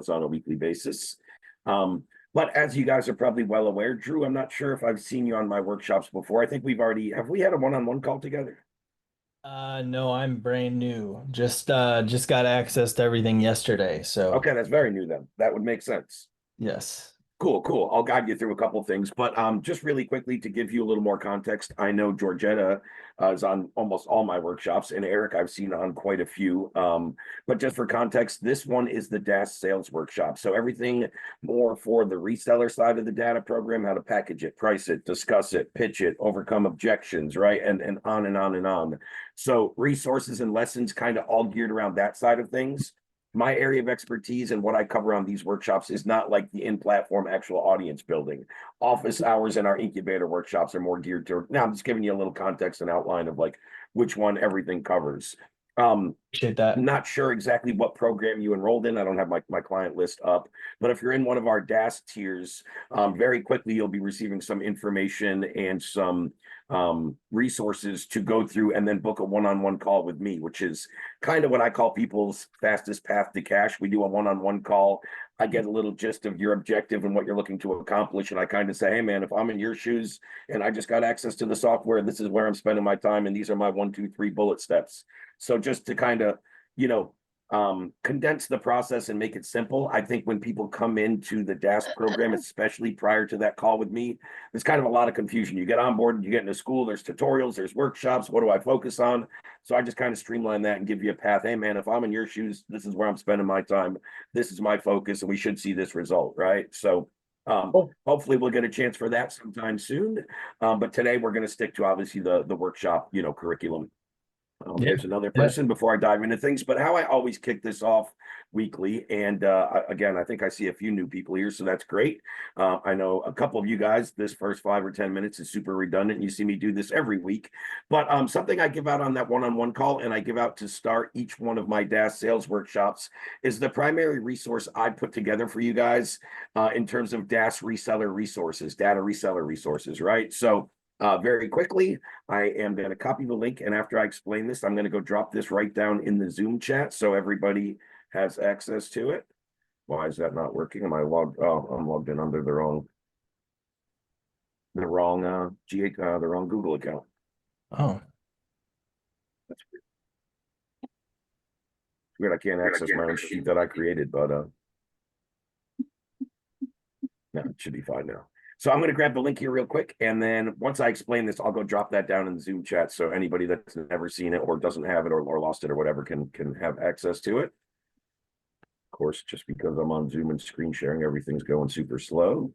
videos on a weekly basis. But as you guys are probably well aware, Drew, I'm not sure if I've seen you on my workshops before. I think have we had a one-on-one call together? No, I'm brand new. Just got access to everything yesterday. So Okay, that's very new then. That would make sense. yes. Cool, cool. I'll guide you through a couple of things, but just really quickly to give you a little more context, I know Georgetta is on almost all my workshops, and Eric I've seen on quite a few. But just for context, this one is the DaaS Sales Workshop. So everything more for the reseller side of the data program, how to package it, price it, discuss it, pitch it, overcome objections, right? And on and on and on. So resources and lessons kind of all geared around that side of things. My area of expertise and what I cover on these workshops is not like the in-platform actual audience building. Office hours and our incubator workshops are more geared to, now I'm just giving you a little context and outline of like which one everything covers. Appreciate that. Not sure exactly what program you enrolled in. I don't have my client list up, but if you're in one of our DaaS tiers, very quickly you'll be receiving some information and some resources to go through and then book a one-on-one call with me, which is kind of what I call people's fastest path to cash. We do a one-on-one call. I get a little gist of your objective and what you're looking to accomplish. And I kind of say, hey man, if I'm in your shoes and I just got access to the software, this is where I'm spending my time. And these are my 1, 2, 3 bullet steps. So just to kind of, condense the process and make it simple. I think when people come into the DaaS program, especially prior to that call with me, there's kind of a lot of confusion. You get on board, you get into school, there's tutorials, there's workshops. What do I focus on? So I just kind of streamline that and give you a path. Hey man, if I'm in your shoes, this is where I'm spending my time. This is my focus and we should see this result, right? So hopefully we'll get a chance for that sometime soon. But today we're going to stick to obviously the workshop, curriculum. There's another person before I dive into things, but how I always kick this off weekly. And again, I think I see a few new people here, so that's great. I know a couple of you guys, this first 5 or 10 minutes is super redundant. You see me do this every week, but something I give out on that one-on-one call and I give out to start each one of my DaaS sales workshops is the primary resource I put together for you guys in terms of DaaS reseller resources, data reseller resources, right? So very quickly, I am going to copy the link. And after I explain this, I'm going to go drop this right down in the Zoom chat so everybody has access to it. Why is that not working? Am I logged? Oh, I'm logged in under the wrong the wrong Google account. Oh, That's weird. I can't access my own sheet that I created, but no, it should be fine now. So I'm going to grab the link here real quick. And then once I explain this, I'll go drop that down in the Zoom chat. So anybody that's never seen it or doesn't have it or lost it or whatever can have access to it. Of course, just because I'm on Zoom and screen sharing, everything's going super slow.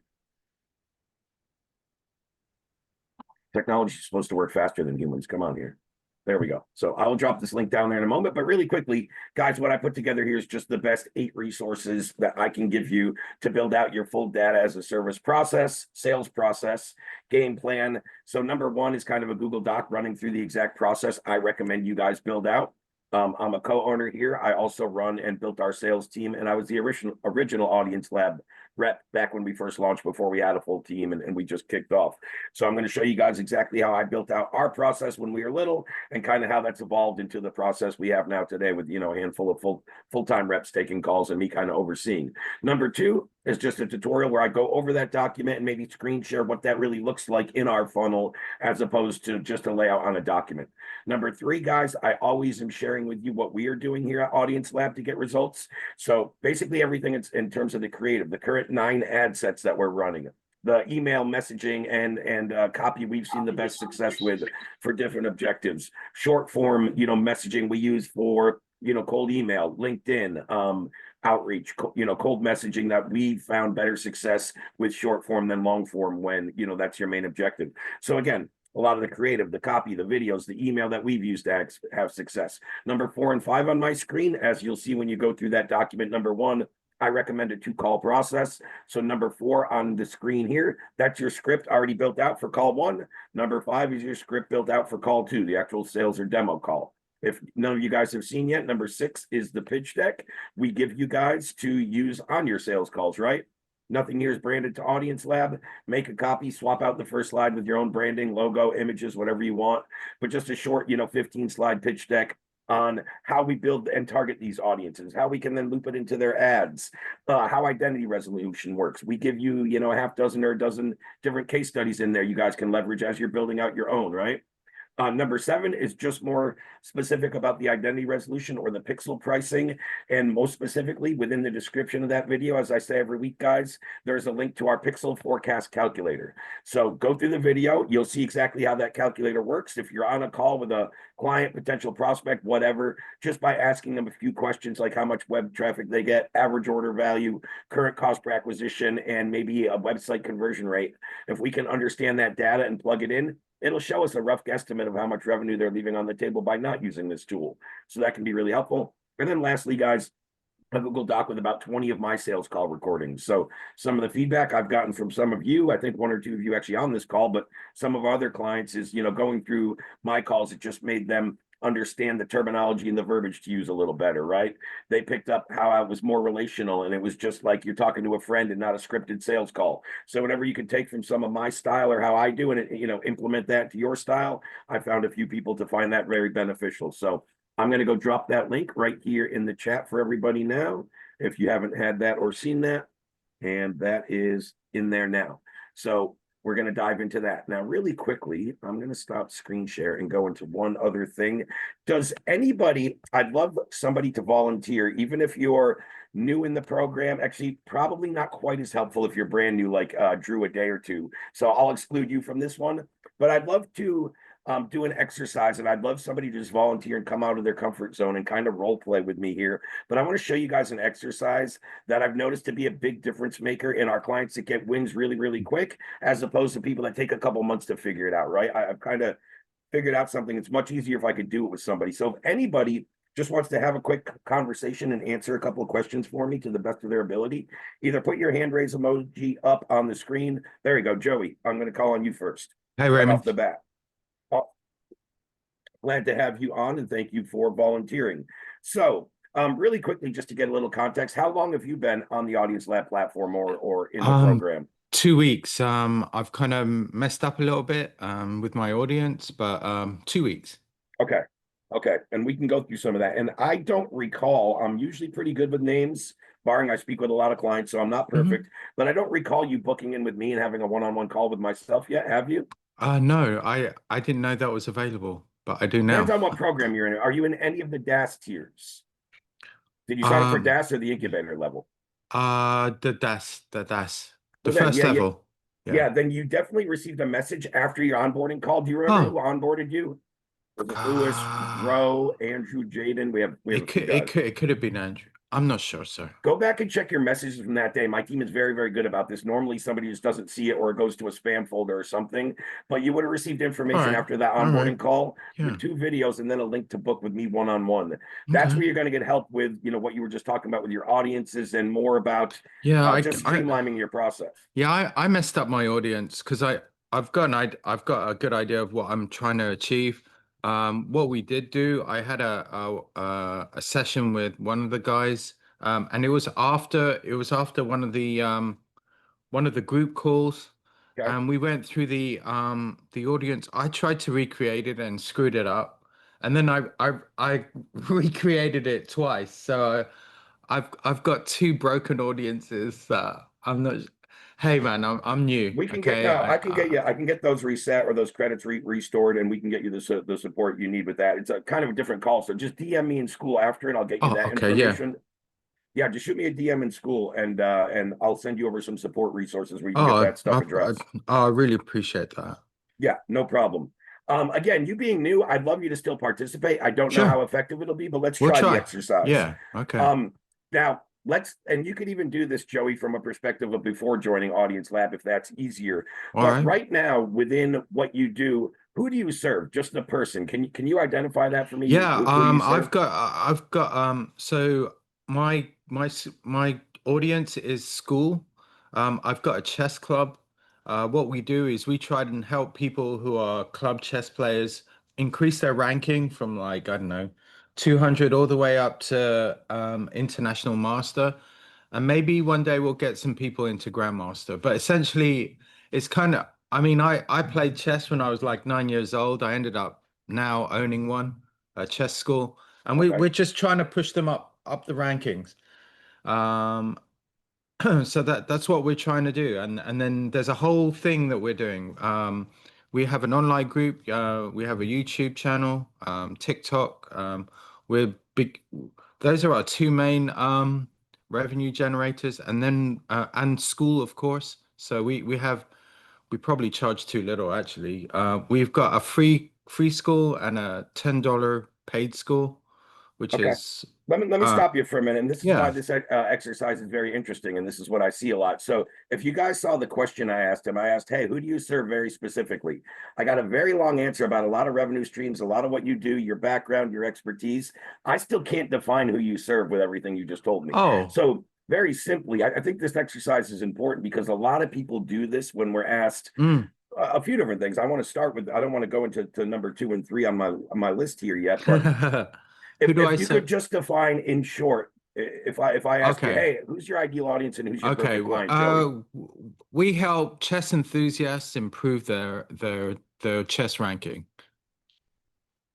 Technology is supposed to work faster than humans. Come on here. There we go. So I will drop this link down there in a moment, but really quickly, guys, what I put together here is just the best 8 resources that I can give you to build out your full data as a service process, sales process, game plan. So number 1 is kind of a Google Doc running through the exact process I recommend you guys build out. I'm a co-owner here. I also run and built our sales team, and I was the original Audience Lab rep back when we first launched before we had a full team and we just kicked off. So I'm going to show you guys exactly how I built out our process when we were little and kind of how that's evolved into the process we have now today with, a handful of full-time reps taking calls and me kind of overseeing. Number 2 is just a tutorial where I go over that document and maybe screen share what that really looks like in our funnel as opposed to just a layout on a document. Number 3, guys, I always am sharing with you what we are doing here at Audience Lab to get results. So basically everything is in terms of the creative, the current 9 ad sets that we're running, the email messaging and copy we've seen the best success with for different objectives, short form, messaging we use for, cold email, LinkedIn, outreach, cold messaging that we found better success with short form than long form when, that's your main objective. So again, a lot of the creative, the copy, the videos, the email that we've used to have success. Number 4 and 5 on my screen, as you'll see when you go through that document. Number 1, I recommend a 2-call process. So number 4 on the screen here, that's your script already built out for call 1. Number 5 is your script built out for call 2, the actual sales or demo call. If none of you guys have seen yet, number 6 is the pitch deck we give you guys to use on your sales calls, right? Nothing here is branded to Audience Lab. Make a copy, swap out the first slide with your own branding, logo, images, whatever you want. But just a short, 15-slide pitch deck. on how we build and target these audiences, how we can then loop it into their ads, how identity resolution works. We give you, you know, a half dozen or a dozen different case studies in there you guys can leverage as you're building out your own, right? Number 7 is just more specific about the identity resolution or the pixel pricing. And most specifically within the description of that video, as I say every week, guys, there's a link to our pixel forecast calculator. So go through the video. You'll see exactly how that calculator works. If you're on a call with a client, potential prospect, whatever, just by asking them a few questions like how much web traffic they get, average order value, current cost per acquisition, and maybe a website conversion rate. If we can understand that data and plug it in, it'll show us a rough guesstimate of how much revenue they're leaving on the table by not using this tool. So that can be really helpful. And then lastly, guys, a Google Doc with about 20 of my sales call recordings. So some of the feedback I've gotten from some of you, I think 1 or 2 of you actually on this call, but some of our other clients is, you know, going through my calls, it just made them understand the terminology and the verbiage to use a little better, right? They picked up how I was more relational, and it was just like you're talking to a friend and not a scripted sales call. So whatever you can take from some of my style or how I do and, you know, implement that to your style, I found a few people to find that very beneficial. So I'm going to go drop that link right here in the chat for everybody now, if you haven't had that or seen that, and that is in there now. So we're going to dive into that. Now, really quickly, I'm going to stop screen share and go into one other thing. Does anybody, I'd love somebody to volunteer, even if you're new in the program, actually probably not quite as helpful if you're brand new, like Drew a day or two. So I'll exclude you from this one, but I'd love to do an exercise, and I'd love somebody to just volunteer and come out of their comfort zone and kind of role play with me here. But I want to show you guys an exercise that I've noticed to be a big difference maker in our clients that get wins really, really quick, as opposed to people that take a couple months to figure it out, right? I've kind of figured out something. It's much easier if I could do it with somebody. So if anybody just wants to have a quick conversation and answer a couple of questions for me to the best of their ability, either put your hand raise emoji up on the screen. There you go, Joey. I'm going to call on you first. Hey, Right Raymond. off the bat. Glad to have you on, and thank you for volunteering. So really quickly, just to get a little context, how long have you been on the Audience Lab platform or in the program? 2 weeks. I've kind of messed up a little bit with my audience, but 2 weeks. Okay. And we can go through some of that. And I don't recall, I'm usually pretty good with names, barring I speak with a lot of clients, so I'm not perfect, but I don't recall you booking in with me and having a one-on-one call with myself yet, have you? No, I didn't know that was available, but I do now. Depends on what program you're in. Are you in any of the DaaS tiers? Did you sign up for DaaS or the incubator level? The DaaS, the Well, then, first level. Yeah, then you definitely received a message after your onboarding call. Do you remember who onboarded you? Was it Lewis, Roe, Andrew, Jaden? We have a few guys. It could have been Andrew. I'm not sure, sir. Go back and check your messages from that day. My team is very, very good about this. Normally somebody just doesn't see it or it goes to a spam folder or something, but you would have received information after that onboarding call with 2 videos and then a link to book with me one-on-one. That's where you're going to get help with, you know, what you were just talking about with your audiences and more about just streamlining your process. Yeah, I messed up my audience because I've got a good idea of what I'm trying to achieve. What we did do, I had a session with one of the guys, and it was after one of the group calls, Okay. and we went through the audience. I tried to recreate it and screwed it up, and then I recreated it twice. So I've got 2 broken audiences. I'm not. Hey man, I'm new. We can Okay, get I can get those reset or those credits restored, and we can get you the support you need with that. It's a kind of a different call, so just DM me in school after, and I'll get you that information. Yeah, just shoot me a DM in school, and I'll send you over some support resources where you can get that stuff addressed. I really appreciate that. Yeah, no problem. Again, you being new, I'd love you to still participate. I don't know how effective it'll be, but let's try the exercise. Yeah, okay. Now and you could even do this, Joey, from a perspective of before joining Audience Lab, if that's easier. But right now, within what you do, who do you serve? Just the person. Can you identify that for me? Yeah, I've got so my audience is school. I've got a chess club. What we do is we try and help people who are club chess players increase their ranking from, like, I don't know, 200 all the way up to international master, and maybe one day we'll get some people into grandmaster. But essentially, it's kind of, I mean, I played chess when I was like 9 years old. I ended up now owning a chess school. and Okay. we're just trying to push them up the rankings. So that's what we're trying to do, and then there's a whole thing that we're doing. We have an online group. We have a YouTube channel, TikTok. We're big. Those are our two main revenue generators, and then and school, of course. So we probably charge too little actually. We've got a free school and a $10 paid school, which Okay. is Let me stop you for a minute. And this is why yeah. this exercise is very interesting. And this is what I see a lot. So if you guys saw the question I asked him, I asked, hey, who do you serve very specifically? I got a very long answer about a lot of revenue streams, a lot of what you do, your background, your expertise. I still can't define who you serve with everything you just told me. Oh. So very simply, I think this exercise is important because a lot of people do this when we're asked a few different things. I want to start with, I don't want to go into number 2 and 3 on my list here yet, but Who do I if you say? could just define in short, if I ask you, Okay. hey, who's your ideal audience and who's your Okay. perfect client, Joey? We help chess enthusiasts improve their chess ranking.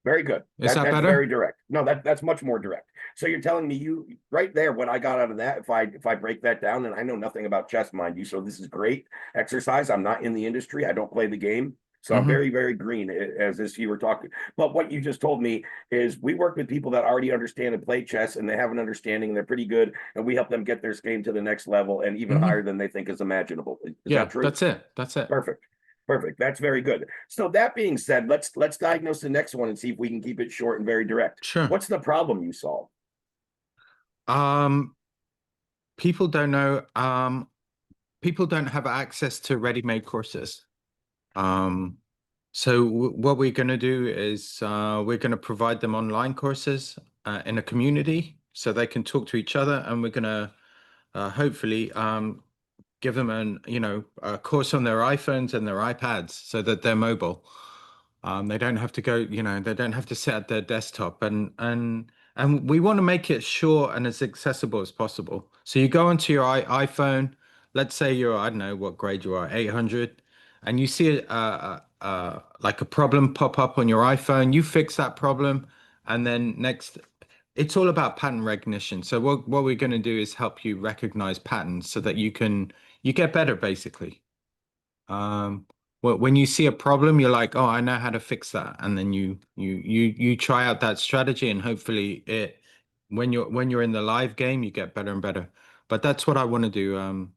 Very good. Is that That's better? very direct. No, that's much more direct. So you're telling me you right there what I got out of that, if I break that down, and I know nothing about chess, mind you, so this is great exercise. I'm not in the industry, I don't play the game. So I'm very, very green as if you were talking. But what you just told me is we work with people that already understand and play chess and they have an understanding and they're pretty good. And we help them get their game to the next level and even higher than they think is imaginable. Is Yeah, that true? that's it. That's it. Perfect. Perfect. That's very good. So that being said, let's diagnose the next one and see if we can keep it short and very direct. Sure. What's the problem you solve? People don't know. People don't have access to ready-made courses. So what we're going to do is we're going to provide them online courses in a community so they can talk to each other, and we're going to hopefully give them a course on their iPhones and their iPads so that they're mobile. They don't have to go, they don't have to sit at their desktop, and we want to make it short and as accessible as possible. So you go onto your iPhone, let's say you're, I don't know what grade you are, 800, and you see like a problem pop up on your iPhone, you fix that problem, and then next, it's all about pattern recognition. So what we're going to do is help you recognize patterns so that you get better, basically. When you see a problem, you're like, oh, I know how to fix that, and then you try out that strategy, and hopefully when you're in the live game, you get better and better. But that's what I want to do.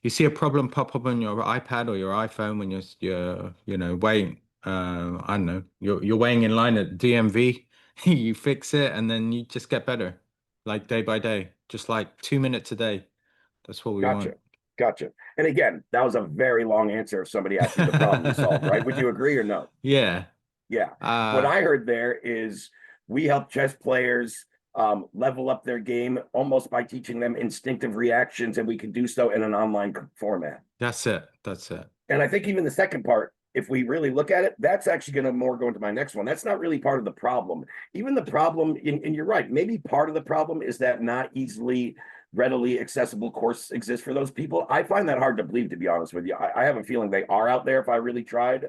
You see a problem pop up on your iPad or your iPhone when you're waiting. I don't know, you're waiting in line at DMV. You fix it, and then you just get better, like day by day, just like 2 minutes a day. That's what we want. Gotcha. And again, that was a very long answer if somebody asked you the problem you solved, right? Would you agree or no? Yeah. Yeah. What I heard there is we help chess players level up their game almost by teaching them instinctive reactions, and we can do so in an online format. That's it. That's it. And I think even the second part, if we really look at it, that's actually going to more go into my next one. That's not really part of the problem. Even the problem, and you're right, maybe part of the problem is that not easily readily accessible course exists for those people. I find that hard to believe, to be honest with you. I have a feeling they are out there if I really tried.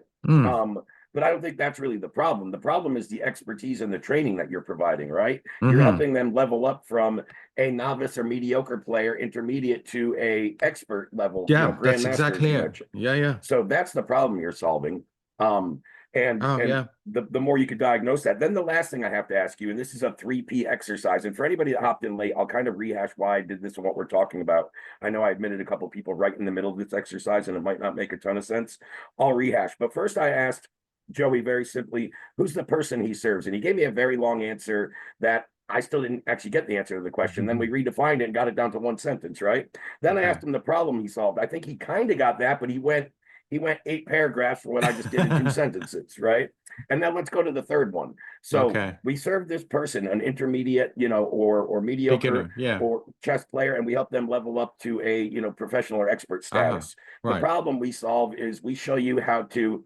But I don't think that's really the problem. The problem is the expertise and the training that you're providing, right? You're helping them level up from a novice or mediocre player, intermediate, to a expert level. Yeah, that's grandmaster, exactly it. Yeah. So that's the problem you're solving. Yeah. The more you could diagnose that, then the last thing I have to ask you, and this is a 3P exercise, and for anybody that hopped in late, I'll kind of rehash why I did this and what we're talking about. I know I admitted a couple of people right in the middle of this exercise, and it might not make a ton of sense. I'll rehash. But first I asked Joey very simply, who's the person he serves? And he gave me a very long answer that I still didn't actually get the answer to the question. Then we redefined it and got it down to one sentence, right? Then I asked him the problem he solved. I think he kind of got that, but he went 8 paragraphs for what I just did in 2 sentences, right? And then let's go to the third one. So we serve this person, an intermediate, or mediocre, or chess player, and we help them level up to a, professional or expert status. The problem we solve is we show you how to,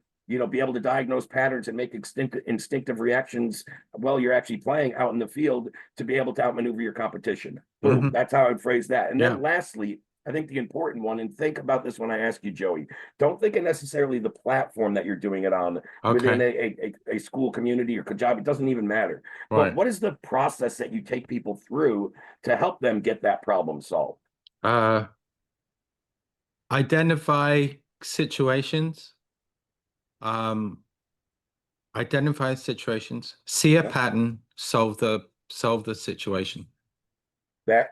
be able to diagnose patterns and make instinctive reactions while you're actually playing out in the field to be able to outmaneuver your competition. Boom. That's how I'd phrase that. And then lastly, I think the important one, and think about this when I ask you, Joey, don't think of necessarily the platform that you're doing it on within a school community or job. It doesn't even matter. But Right. what is the process that you take people through to help them get that problem solved? Identify situations. See a Yep. pattern, solve the situation. That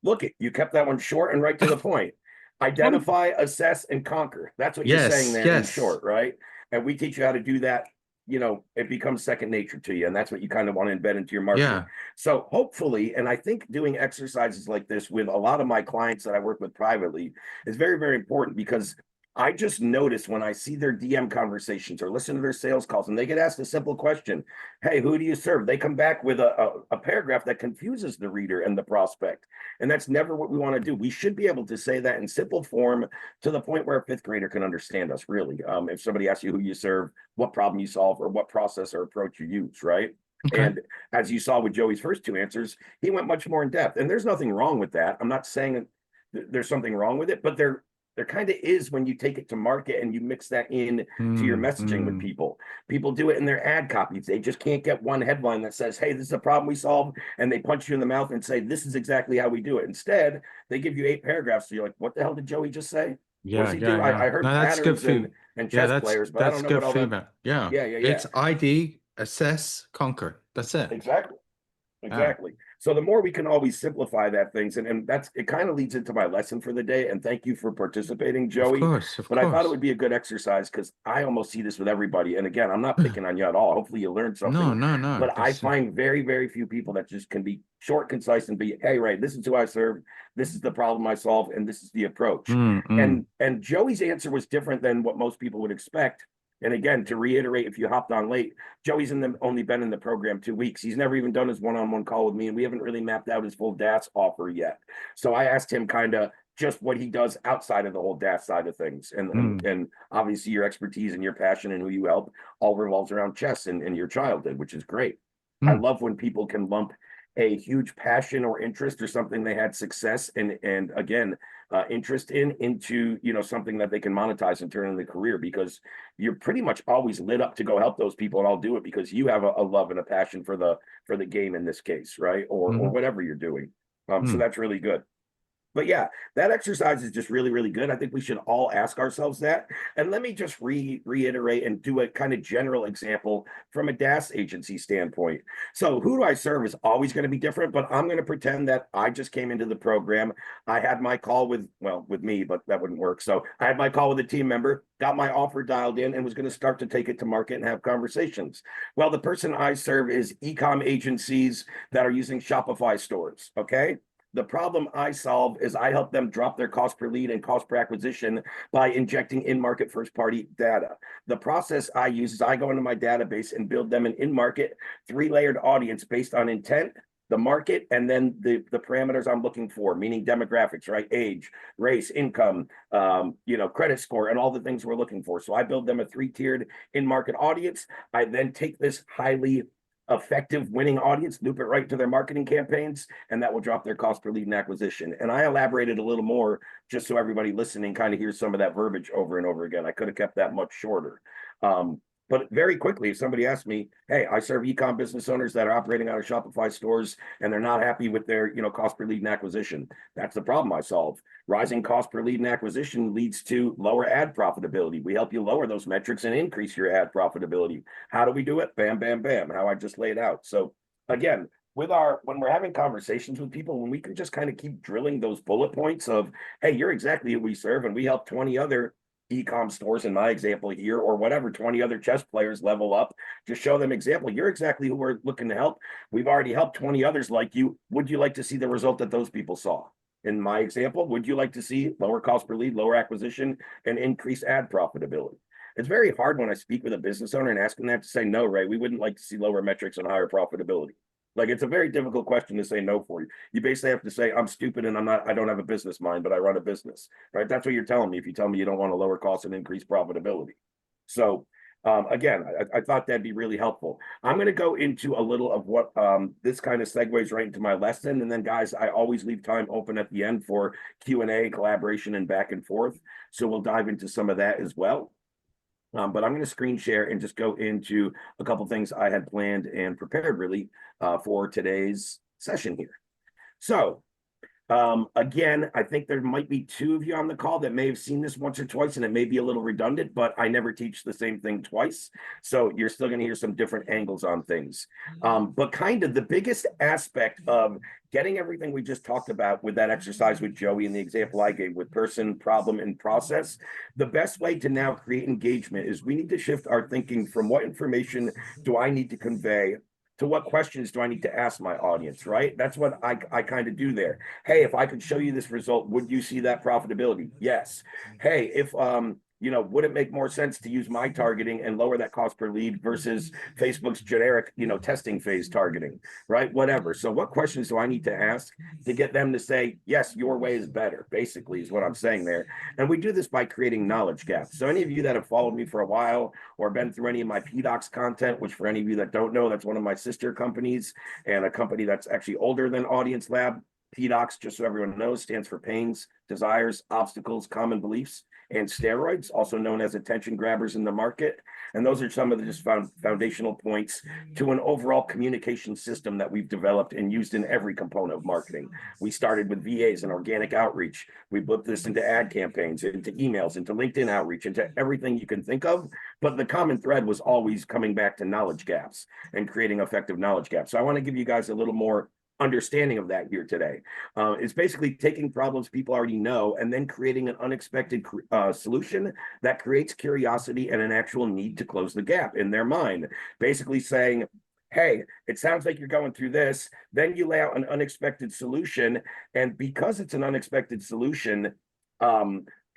Look it, you kept that one short and right to the point. Identify, assess, and conquer. That's what you're saying there in short, right? And we teach you how to do that. You know, it becomes second nature to you, and that's what you kind of want to embed into your marketing. Yeah. So hopefully, and I think doing exercises like this with a lot of my clients that I work with privately is very, very important, because I just notice when I see their DM conversations or listen to their sales calls and they get asked a simple question, hey, who do you serve? They come back with a paragraph that confuses the reader and the prospect. And that's never what we want to do. We should be able to say that in simple form to the point where a fifth grader can understand us, really. If somebody asks you who you serve, what problem you solve, or what process or approach you use, right? Okay. And as you saw with Joey's first two answers, he went much more in depth. And there's nothing wrong with that. I'm not saying there's something wrong with it, but there kind of is when you take it to market and you mix that in to your messaging with people. People do it in their ad copies. They just can't get one headline that says, hey, this is a problem we solve, and they punch you in the mouth and say, this is exactly how we do it. Instead, they give you 8 paragraphs. So you're like, what the hell did Joey just say? What does he do? I heard patterns and chess players, but I don't know what all that. Yeah. It's ID, assess, conquer. That's it. Exactly. So the more we can always simplify that things, and that's, it kind of leads into my lesson for the day. And thank you for participating, Joey. Of course. But I thought it would be a good exercise, because I almost see this with everybody. And again, I'm not picking on you at all. Hopefully you learned something. No. But I find very, very few people that just can be short, concise, and be, hey, Ray, this is who I serve. This is the problem I solve, and this is the approach. And Joey's answer was different than what most people would expect. And again, to reiterate, if you hopped on late, Joey's only been in the program 2 weeks. He's never even done his one-on-one call with me, and we haven't really mapped out his full DaaS offer yet. So I asked him kind of just what he does outside of the whole DaaS side of things. And obviously your expertise and your passion and who you help all revolves around chess and your childhood, which is great. I love when people can lump a huge passion or interest or something they had success and again, interest into, you know, something that they can monetize and turn into a career, because you're pretty much always lit up to go help those people. And I'll do it because you have a love and a passion for the game in this case, right? Or whatever you're doing. So that's really good. But yeah, that exercise is just really, really good. I think we should all ask ourselves that. And let me just reiterate and do a kind of general example from a DaaS agency standpoint. So who do I serve is always going to be different, but I'm going to pretend that I just came into the program. I had my call with me, but that wouldn't work. So I had my call with a team member, got my offer dialed in, and was going to start to take it to market and have conversations. Well, the person I serve is e-com agencies that are using Shopify stores, okay? The problem I solve is I help them drop their cost per lead and cost per acquisition by injecting in-market first-party data. The process I use is I go into my database and build them an in-market 3-layered audience based on intent, the market, and then the parameters I'm looking for, meaning demographics, right? Age, race, income, credit score, and all the things we're looking for. So I build them a 3-tiered in-market audience. I then take this highly effective winning audience, loop it right to their marketing campaigns, and that will drop their cost per lead and acquisition. And I elaborated a little more just so everybody listening kind of hears some of that verbiage over and over again. I could have kept that much shorter. But very quickly, if somebody asks me, hey, I serve e-com business owners that are operating out of Shopify stores and they're not happy with their, cost per lead and acquisition. That's the problem I solve. Rising cost per lead and acquisition leads to lower ad profitability. We help you lower those metrics and increase your ad profitability. How do we do it? Bam, bam, bam. How I just laid out. So again, when we're having conversations with people, when we can just kind of keep drilling those bullet points of, hey, you're exactly who we serve, and we help 20 other e-com stores in my example here, or whatever, 20 other chess players level up, just show them example. You're exactly who we're looking to help. We've already helped 20 others like you. Would you like to see the result that those people saw? In my example, would you like to see lower cost per lead, lower acquisition, and increase ad profitability? It's very hard when I speak with a business owner and ask them that to say, no, Ray, we wouldn't like to see lower metrics and higher profitability. Like, it's a very difficult question to say no for you. You basically have to say, I'm stupid and I don't have a business mind, but I run a business, right? That's what you're telling me if you tell me you don't want to lower costs and increase profitability. So Again, I thought that'd be really helpful. I'm going to go into a little of what this kind of segues right into my lesson. And then, guys, I always leave time open at the end for Q&A, collaboration, and back and forth. So we'll dive into some of that as well. But I'm going to screen share and just go into a couple things I had planned and prepared really for today's session here. So again, I think there might be two of you on the call that may have seen this once or twice, and it may be a little redundant, but I never teach the same thing twice. So you're still going to hear some different angles on things. But kind of the biggest aspect of getting everything we just talked about with that exercise with Joey and the example I gave with person, problem, and process, the best way to now create engagement is we need to shift our thinking from what information do I need to convey to what questions do I need to ask my audience, right? That's what I kind of do there. Hey, if I could show you this result, would you see that profitability? Yes. Hey, if would it make more sense to use my targeting and lower that cost per lead versus Facebook's generic, testing phase targeting, right? Whatever. So what questions do I need to ask to get them to say, yes, your way is better, basically is what I'm saying there. And we do this by creating knowledge gaps. So any of you that have followed me for a while or been through any of my PDocs content, which for any of you that don't know, that's one of my sister companies and a company that's actually older than Audience Lab. PDocs, just so everyone knows, stands for pains, desires, obstacles, common beliefs, and steroids, also known as attention grabbers in the market. And those are some of the just foundational points to an overall communication system that we've developed and used in every component of marketing. We started with VAs and organic outreach. We put this into ad campaigns, into emails, into LinkedIn outreach, into everything you can think of. But the common thread was always coming back to knowledge gaps and creating effective knowledge gaps. So I want to give you guys a little more understanding of that here today. It's basically taking problems people already know and then creating an unexpected solution that creates curiosity and an actual need to close the gap in their mind. Basically saying, hey, it sounds like you're going through this. Then you lay out an unexpected solution. And because it's an unexpected solution,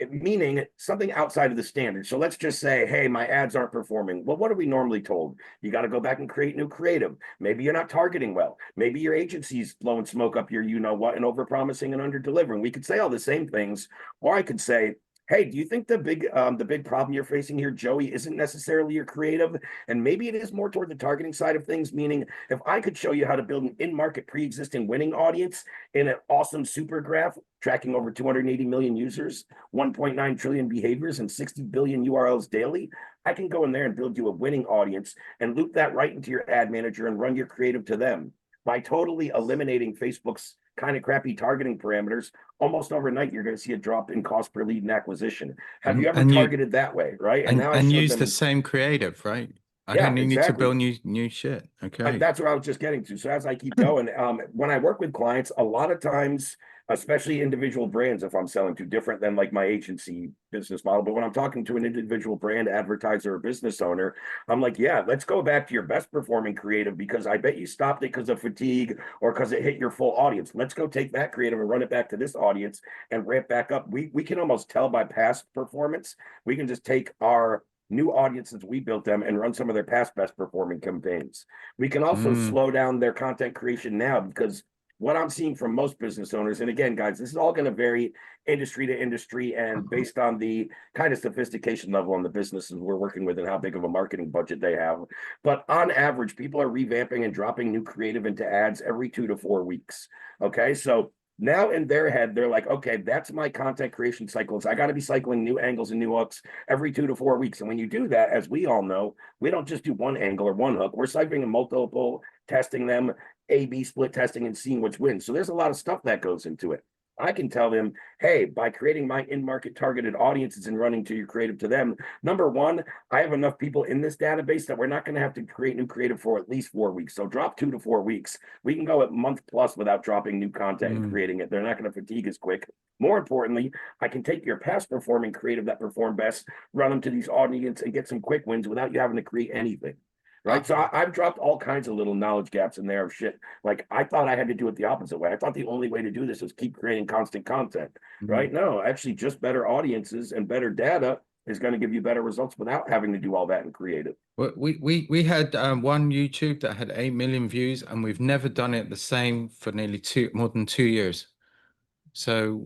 meaning something outside of the standard. So let's just say, hey, my ads aren't performing. Well, what are we normally told? You got to go back and create new creative. Maybe you're not targeting well. Maybe your agency's blowing smoke up your you-know-what and over-promising and under-delivering. We could say all the same things, or I could say, hey, do you think the big problem you're facing here, Joey, isn't necessarily your creative? And maybe it is more toward the targeting side of things, meaning if I could show you how to build an in-market pre-existing winning audience in an awesome super graph, tracking over 280 million users, 1.9 trillion behaviors, and 60 billion URLs daily, I can go in there and build you a winning audience and loop that right into your ad manager and run your creative to them. By totally eliminating Facebook's kind of crappy targeting parameters, almost overnight, you're going to see a drop in cost per lead and acquisition. Have you ever targeted that way, right? And now use the same creative, right? I don't need to build new shit. Okay. That's what I was just getting to. So as I keep going, when I work with clients, a lot of times, especially individual brands, if I'm selling to, different than like my agency business model, but when I'm talking to an individual brand advertiser or business owner, I'm like, yeah, let's go back to your best performing creative because I bet you stopped it because of fatigue or because it hit your full audience. Let's go take that creative and run it back to this audience and ramp back up. We can almost tell by past performance. We can just take our new audiences, we built them and run some of their past best performing campaigns. We can also slow down their content creation now because what I'm seeing from most business owners, and again, guys, this is all going to vary industry to industry and based on the kind of sophistication level on the businesses we're working with and how big of a marketing budget they have. But on average, people are revamping and dropping new creative into ads every 2 to 4 weeks. Okay, so now in their head, they're like, okay, that's my content creation cycles. I got to be cycling new angles and new hooks every 2 to 4 weeks. And when you do that, as we all know, we don't just do one angle or one hook. We're cycling multiple, testing them, A/B split testing and seeing which wins. So there's a lot of stuff that goes into it. I can tell them, hey, by creating my in-market targeted audiences and running to your creative to them, number one, I have enough people in this database that we're not going to have to create new creative for at least 4 weeks. So drop 2 to 4 weeks. We can go a month plus without dropping new content and creating it. They're not going to fatigue as quick. More importantly, I can take your past performing creative that perform best, run them to these audiences and get some quick wins without you having to create anything. Right. So I've dropped all kinds of little knowledge gaps in there of shit. Like I thought I had to do it the opposite way. I thought the only way to do this was keep creating constant content. Right. No, actually just better audiences and better data is going to give you better results without having to do all that and create it. Well, we had one YouTube that had 8 million views and we've never done it the same for nearly more than 2 years. So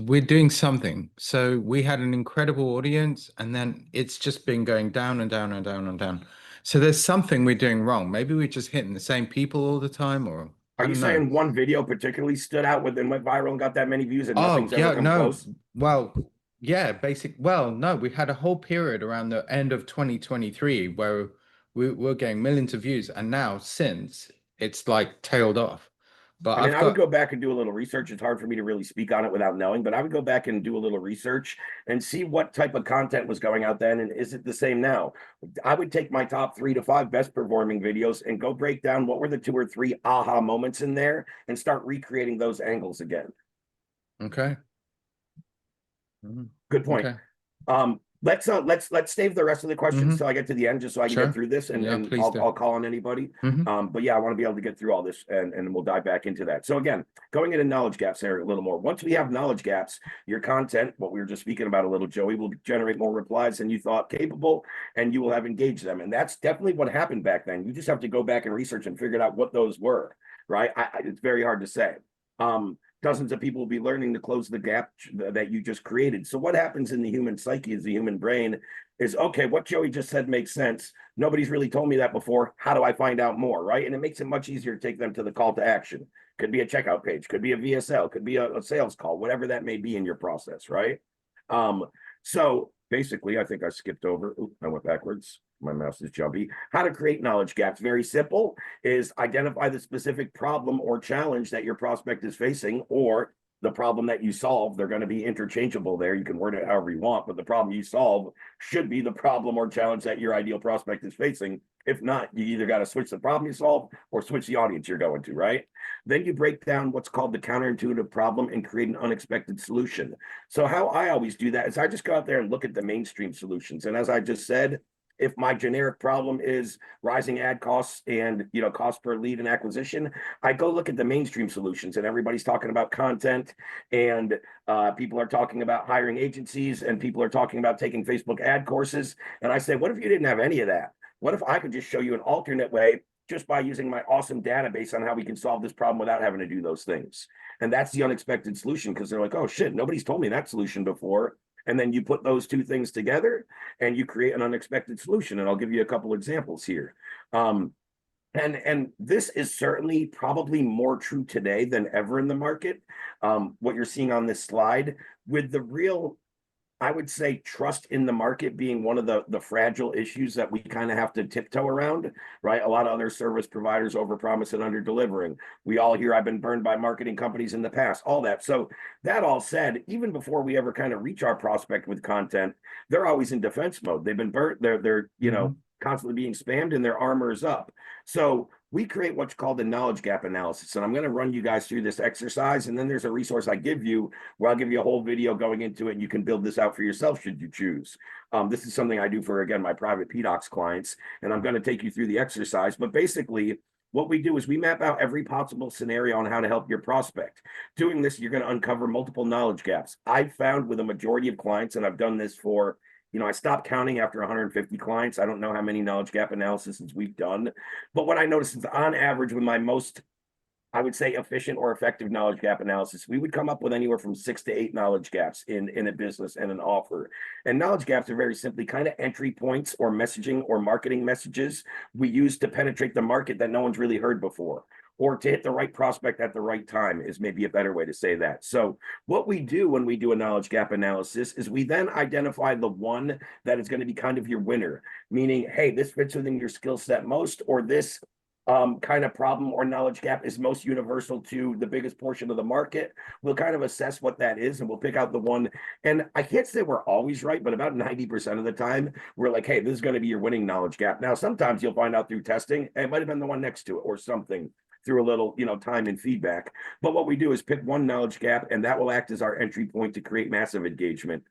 we're doing something. So we had an incredible audience, and then it's just been going down and down and down and down. So there's something we're doing wrong. Maybe we're just hitting the same people all the time, or I Are you don't know. saying one video particularly stood out with and went viral and got that many views and Oh, nothing's ever yeah, come no. close? Well, yeah, well, no, we had a whole period around the end of 2023 where we were getting millions of views, and now since it's like tailed off. But I mean, I've I would got go back and do a little research. It's hard for me to really speak on it without knowing, but I would go back and do a little research and see what type of content was going out then, and is it the same now? I would take my top 3 to 5 best performing videos and go break down what were the 2 or 3 aha moments in there and start recreating those angles again. okay. Good point. Okay. Let's save the rest of the questions till I get to the end, just so I can Sure. get through this, and, Yeah, and please do. I'll call on anybody. Mhm. But yeah, I want to be able to get through all this, and we'll dive back into that. So again, going into knowledge gaps there a little more. Once we have knowledge gaps, your content, what we were just speaking about a little, Joey, will generate more replies than you thought capable, and you will have engaged them. And that's definitely what happened back then. You just have to go back and research and figure out what those were, right? It's very hard to say. Dozens of people will be learning to close the gap that you just created. So what happens in the human psyche, is the human brain, is, okay, what Joey just said makes sense. Nobody's really told me that before. How do I find out more, right? And it makes it much easier to take them to the call to action. Could be a checkout page, could be a VSL, could be a sales call, whatever that may be in your process, right? So basically, I think I skipped over. Oops, I went backwards. My mouse is jumpy. How to create knowledge gaps. Very simple, is identify the specific problem or challenge that your prospect is facing, or the problem that you solve. They're going to be interchangeable there. You can word it however you want, but the problem you solve should be the problem or challenge that your ideal prospect is facing. If not, you either got to switch the problem you solve or switch the audience you're going to, right? Then you break down what's called the counterintuitive problem and create an unexpected solution. So how I always do that is I just go out there and look at the mainstream solutions. And as I just said, if my generic problem is rising ad costs and cost per lead and acquisition, I go look at the mainstream solutions, and everybody's talking about content, and people are talking about hiring agencies, and people are talking about taking Facebook ad courses. And I say, what if you didn't have any of that? What if I could just show you an alternate way, just by using my awesome database, on how we can solve this problem without having to do those things? And that's the unexpected solution, because they're like, oh shit, nobody's told me that solution before. And then you put those 2 things together and you create an unexpected solution. And I'll give you a couple examples here. And this is certainly probably more true today than ever in the market. What you're seeing on this slide, with the real, I would say, trust in the market being one of the fragile issues that we kind of have to tiptoe around, right? A lot of other service providers overpromise and under-delivering. We all hear, I've been burned by marketing companies in the past, all that. So that all said, even before we ever kind of reach our prospect with content, they're always in defense mode. They've been burnt. They're constantly being spammed, and their armor is up. So we create what's called a knowledge gap analysis. And I'm going to run you guys through this exercise. And then there's a resource I give you where I'll give you a whole video going into it, and you can build this out for yourself should you choose. This is something I do for, again, my private PDocs clients, and I'm going to take you through the exercise. But basically, what we do is we map out every possible scenario on how to help your prospect. Doing this, you're going to uncover multiple knowledge gaps. I've found with a majority of clients, and I've done this for, I stopped counting after 150 clients. I don't know how many knowledge gap analyses we've done. But what I noticed is, on average, with my most, I would say, efficient or effective knowledge gap analysis, we would come up with anywhere from 6 to 8 knowledge gaps in a business and an offer. And knowledge gaps are very simply kind of entry points or messaging or marketing messages we use to penetrate the market that no one's really heard before, or to hit the right prospect at the right time, is maybe a better way to say that. So what we do when we do a knowledge gap analysis is we then identify the one that is going to be kind of your winner, meaning, hey, this fits within your skill set most, or this kind of problem or knowledge gap is most universal to the biggest portion of the market. We'll kind of assess what that is, and we'll pick out the one. And I can't say we're always right, but about 90% of the time, we're like, hey, this is going to be your winning knowledge gap. Now, sometimes you'll find out through testing, it might have been the one next to it or something, through a little, time and feedback. But what we do is pick one knowledge gap, and that will act as our entry point to create massive engagement.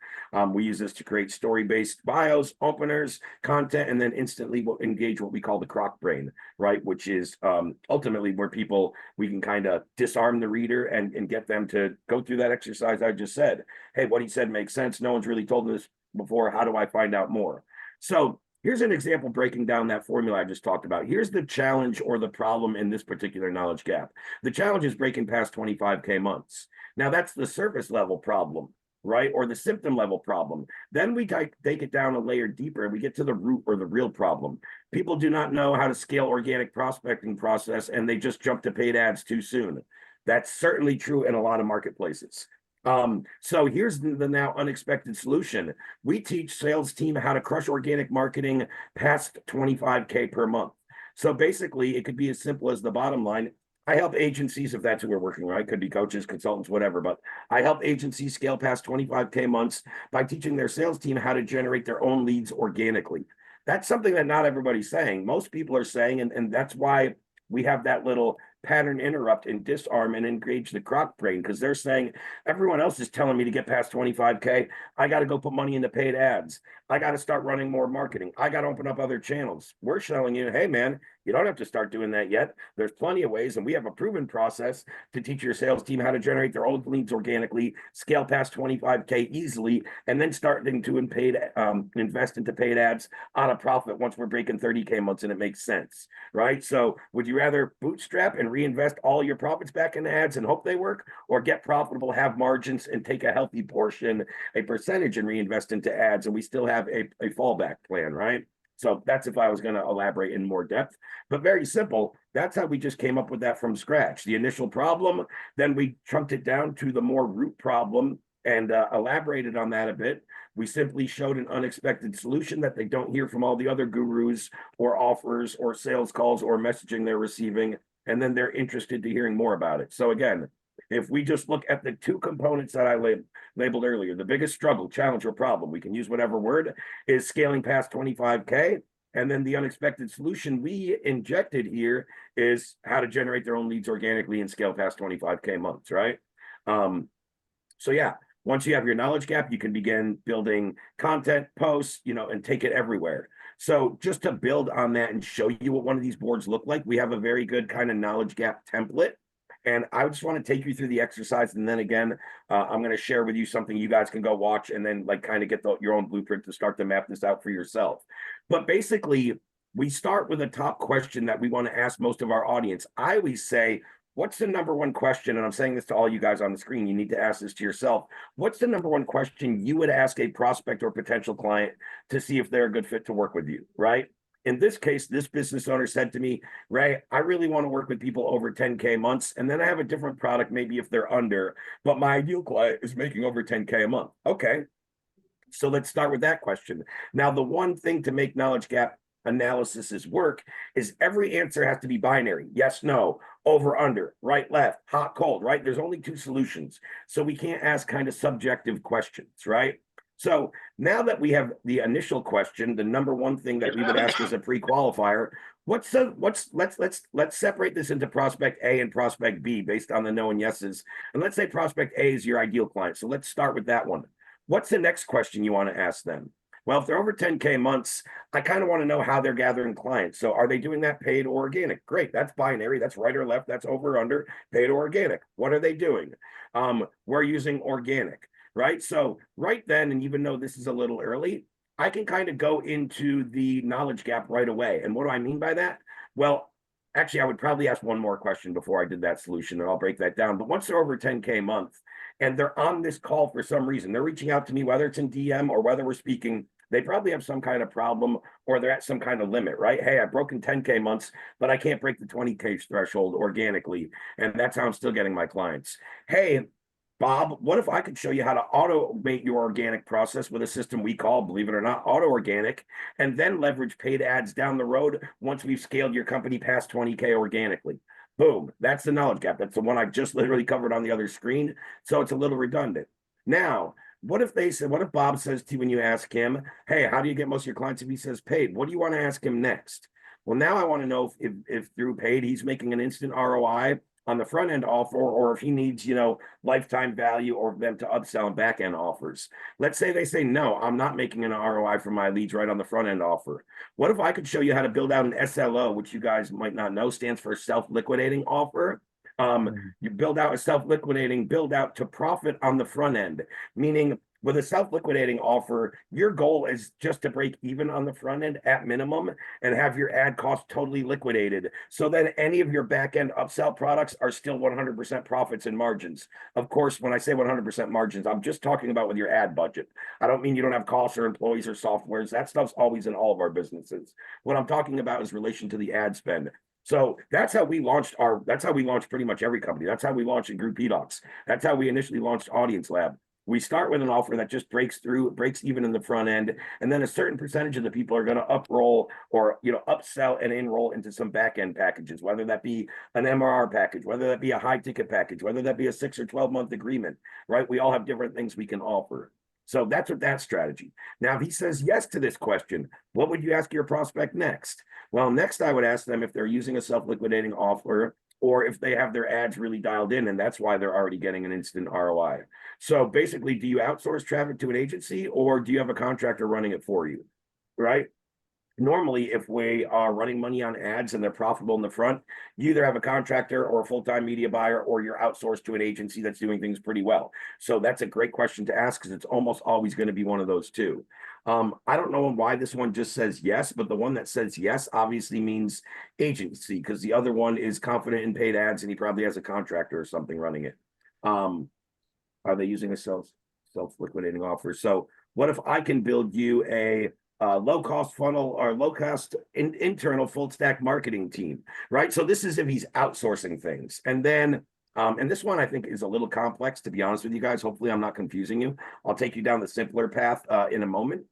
We use this to create story-based bios, openers, content, and then instantly we'll engage what we call the croc brain, right? Which is ultimately where we can kind of disarm the reader and get them to go through that exercise I just said. Hey, what he said makes sense. No one's really told me this before. How do I find out more? So Here's an example breaking down that formula I just talked about. Here's the challenge or the problem in this particular knowledge gap. The challenge is breaking past 25K months. Now that's the surface level problem, right? Or the symptom level problem. Then we take it down a layer deeper and we get to the root or the real problem. People do not know how to scale organic prospecting process and they just jump to paid ads too soon. That's certainly true in a lot of marketplaces. So here's the now unexpected solution. We teach sales team how to crush organic marketing past 25K per month. So basically it could be as simple as the bottom line. I help agencies, if that's who we're working, right? Could be coaches, consultants, whatever, but I help agencies scale past 25K months by teaching their sales team how to generate their own leads organically. That's something that not everybody's saying. Most people are saying, and that's why we have that little pattern interrupt and disarm and engage the croc brain, because they're saying everyone else is telling me to get past 25K. I got to go put money into paid ads. I got to start running more marketing. I got to open up other channels. We're showing you, hey man, you don't have to start doing that yet. There's plenty of ways, and we have a proven process to teach your sales team how to generate their own leads organically, scale past 25K easily, and then starting to invest into paid ads on a profit once we're breaking 30K months and it makes sense, right? So would you rather bootstrap and reinvest all your profits back in ads and hope they work, or get profitable, have margins, and take a healthy portion, a percentage, and reinvest into ads, and we still have a fallback plan, right? So that's if I was going to elaborate in more depth, but very simple. That's how we just came up with that from scratch. The initial problem, then we chunked it down to the more root problem and elaborated on that a bit. We simply showed an unexpected solution that they don't hear from all the other gurus or offers or sales calls or messaging they're receiving, and then they're interested to hearing more about it. So again, if we just look at the two components that I labeled earlier, the biggest struggle, challenge, or problem, we can use whatever word, is scaling past 25K. And then the unexpected solution we injected here is how to generate their own leads organically and scale past 25K months, right? So yeah, once you have your knowledge gap, you can begin building content, posts, and take it everywhere. So just to build on that and show you what one of these boards look like, we have a very good kind of knowledge gap template. And I just want to take you through the exercise. And then again, I'm going to share with you something you guys can go watch and then kind of get your own blueprint to start to map this out for yourself. But basically, we start with a top question that we want to ask most of our audience. I always say, what's the number one question? And I'm saying this to all you guys on the screen. You need to ask this to yourself. What's the number one question you would ask a prospect or potential client to see if they're a good fit to work with you, right? In this case, this business owner said to me, Ray, I really want to work with people over 10K months. And then I have a different product, maybe if they're under, but my ideal client is making over 10K a month. Okay. So let's start with that question. Now, the one thing to make knowledge gap analysis work is every answer has to be binary. Yes, no, over, under, right, left, hot, cold, right? There's only two solutions. So we can't ask kind of subjective questions, right? So now that we have the initial question, the number one thing that we would ask as a pre-qualifier, let's separate this into prospect A and prospect B based on the no and yeses. And let's say prospect A is your ideal client. So let's start with that one. What's the next question you want to ask them? Well, if they're over 10K months, I kind of want to know how they're gathering clients. So are they doing that paid or organic? Great. That's binary. That's right or left. That's over or under, paid or organic. What are they doing? We're using organic. Right. So right then, and even though this is a little early, I can kind of go into the knowledge gap right away. And what do I mean by that? Well, actually, I would probably ask one more question before I did that solution, and I'll break that down. But once they're over 10K a month and they're on this call for some reason, they're reaching out to me, whether it's in DM or whether we're speaking, they probably have some kind of problem or they're at some kind of limit, right? Hey, I've broken 10K months, but I can't break the 20K threshold organically. And that's how I'm still getting my clients. Hey, Bob, what if I could show you how to automate your organic process with a system we call, believe it or not, auto organic, and then leverage paid ads down the road once we've scaled your company past 20K organically? Boom. That's the knowledge gap. That's the one I just literally covered on the other screen. So it's a little redundant. Now, what if Bob says to you when you ask him, hey, how do you get most of your clients if he says paid? What do you want to ask him next? Well, now I want to know if through paid, he's making an instant ROI on the front end offer, or if he needs, lifetime value or them to upsell and back end offers. Let's say they say, no, I'm not making an ROI for my leads right on the front end offer. What if I could show you how to build out an SLO, which you guys might not know stands for self-liquidating offer? You build out a self-liquidating build out to profit on the front end, meaning With a self-liquidating offer, your goal is just to break even on the front end at minimum and have your ad cost totally liquidated. So then any of your back end upsell products are still 100% profits and margins. Of course, when I say 100% margins, I'm just talking about with your ad budget. I don't mean you don't have costs or employees or softwares. That stuff's always in all of our businesses. What I'm talking about is relation to the ad spend. So that's how we launched pretty much every company. That's how we launched in Group eDocs. That's how we initially launched Audience Lab. We start with an offer that just breaks even in the front end, and then a certain percentage of the people are going to uproll or upsell and enroll into some back end packages, whether that be an MRR package, whether that be a high ticket package, whether that be a 6 or 12-month agreement, right? We all have different things we can offer. So that's what that strategy. Now, if he says yes to this question, what would you ask your prospect next? Well, next I would ask them if they're using a self-liquidating offer or if they have their ads really dialed in, and that's why they're already getting an instant ROI. So basically, do you outsource traffic to an agency or do you have a contractor running it for you, right? Normally, if we are running money on ads and they're profitable in the front, you either have a contractor or a full-time media buyer, or you're outsourced to an agency that's doing things pretty well. So that's a great question to ask because it's almost always going to be one of those two. I don't know why this one just says yes, but the one that says yes obviously means agency because the other one is confident in paid ads and he probably has a contractor or something running it. Are they using a self-liquidating offer? So what if I can build you a low-cost funnel or low-cost internal full-stack marketing team, right? So this is if he's outsourcing things. And then, and this one I think is a little complex, to be honest with you guys. Hopefully I'm not confusing you. I'll take you down the simpler path in a moment.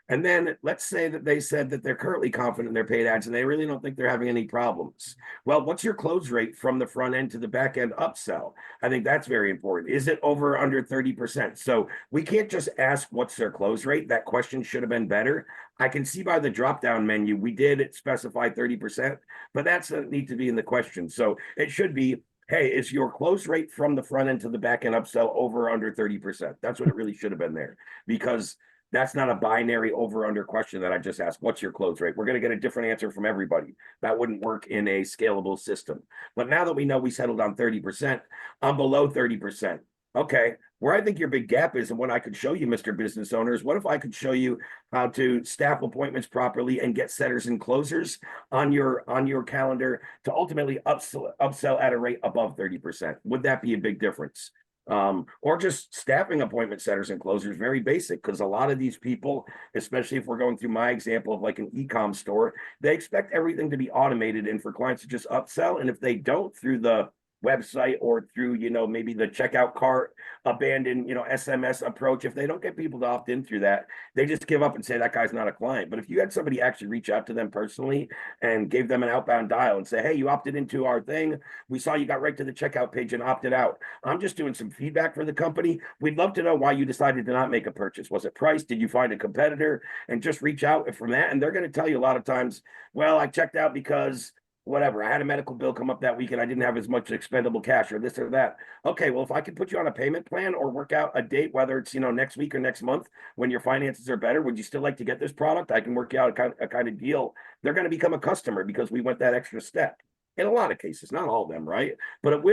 And then let's say that they said that they're currently confident in their paid ads and they really don't think they're having any problems. Well, what's your close rate from the front end to the back end upsell? I think that's very important. Is it over or under 30%? So we can't just ask what's their close rate. That question should have been better. I can see by the drop-down menu, we did specify 30%, but that doesn't need to be in the question. So it should be, hey, is your close rate from the front end to the back end upsell over or under 30%? That's what it really should have been there, because that's not a binary over under question that I just asked. What's your close rate? We're going to get a different answer from everybody. That wouldn't work in a scalable system. But now that we know we settled on 30%, I'm below 30%. Okay, where I think your big gap is, and what I could show you, Mr. Business Owners, what if I could show you how to staff appointments properly and get setters and closers on your calendar to ultimately upsell at a rate above 30%? Would that be a big difference? Or just staffing appointment setters and closers, very basic, because a lot of these people, especially if we're going through my example of like an e-com store, they expect everything to be automated and for clients to just upsell. And if they don't through the website or through, maybe the checkout cart abandoned, SMS approach, if they don't get people to opt in through that, they just give up and say that guy's not a client. But if you had somebody actually reach out to them personally and gave them an outbound dial and say, hey, you opted into our thing, we saw you got right to the checkout page and opted out, I'm just doing some feedback for the company, we'd love to know why you decided to not make a purchase. Was it price? Did you find a competitor? And just reach out from that. And they're going to tell you a lot of times, well, I checked out because whatever, I had a medical bill come up that week and I didn't have as much expendable cash or this or that. Okay, well, if I could put you on a payment plan or work out a date, whether it's, next week or next month when your finances are better, would you still like to get this product? I can work you out a kind of deal. They're going to become a customer because we went that extra step. In a lot of cases, not all of them, right? But it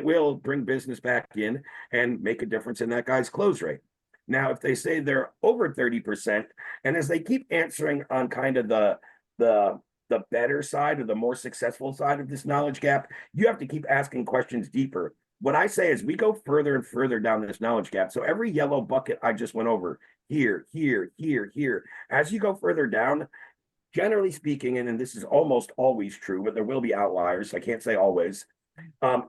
will bring business back in and make a difference in that guy's close rate. Now, if they say they're over 30%, and as they keep answering on kind of the better side or the more successful side of this knowledge gap, you have to keep asking questions deeper. What I say is we go further and further down this knowledge gap. So every yellow bucket I just went over, here, as you go further down, generally speaking, and this is almost always true, but there will be outliers, I can't say always,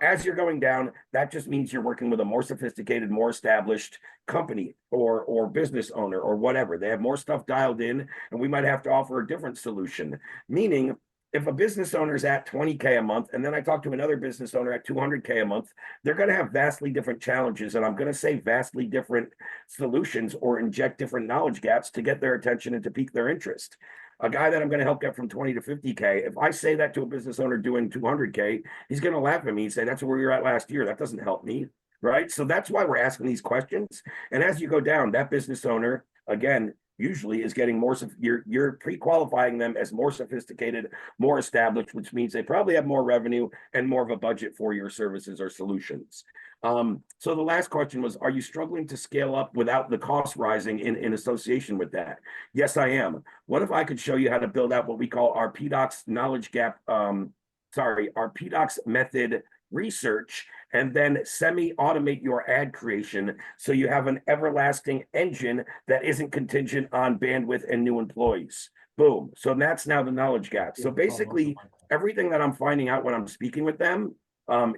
as you're going down, that just means you're working with a more sophisticated, more established company or business owner or whatever. They have more stuff dialed in, and we might have to offer a different solution. Meaning, if a business owner is at 20K a month, and then I talk to another business owner at 200K a month, they're going to have vastly different challenges, and I'm going to say vastly different solutions or inject different knowledge gaps to get their attention and to pique their interest. A guy that I'm going to help get from 20 to 50K, if I say that to a business owner doing 200K, he's going to laugh at me and say, that's where you were at last year. That doesn't help me, right? So that's why we're asking these questions. And as you go down, that business owner, again, usually is getting more, you're pre-qualifying them as more sophisticated, more established, which means they probably have more revenue and more of a budget for your services or solutions. So the last question was, are you struggling to scale up without the cost rising in association with that? Yes, I am. What if I could show you how to build out what we call our PDocs knowledge gap, our PDocs method research, and then semi-automate your ad creation so you have an everlasting engine that isn't contingent on bandwidth and new employees. Boom. So that's now the knowledge gap. So basically, everything that I'm finding out when I'm speaking with them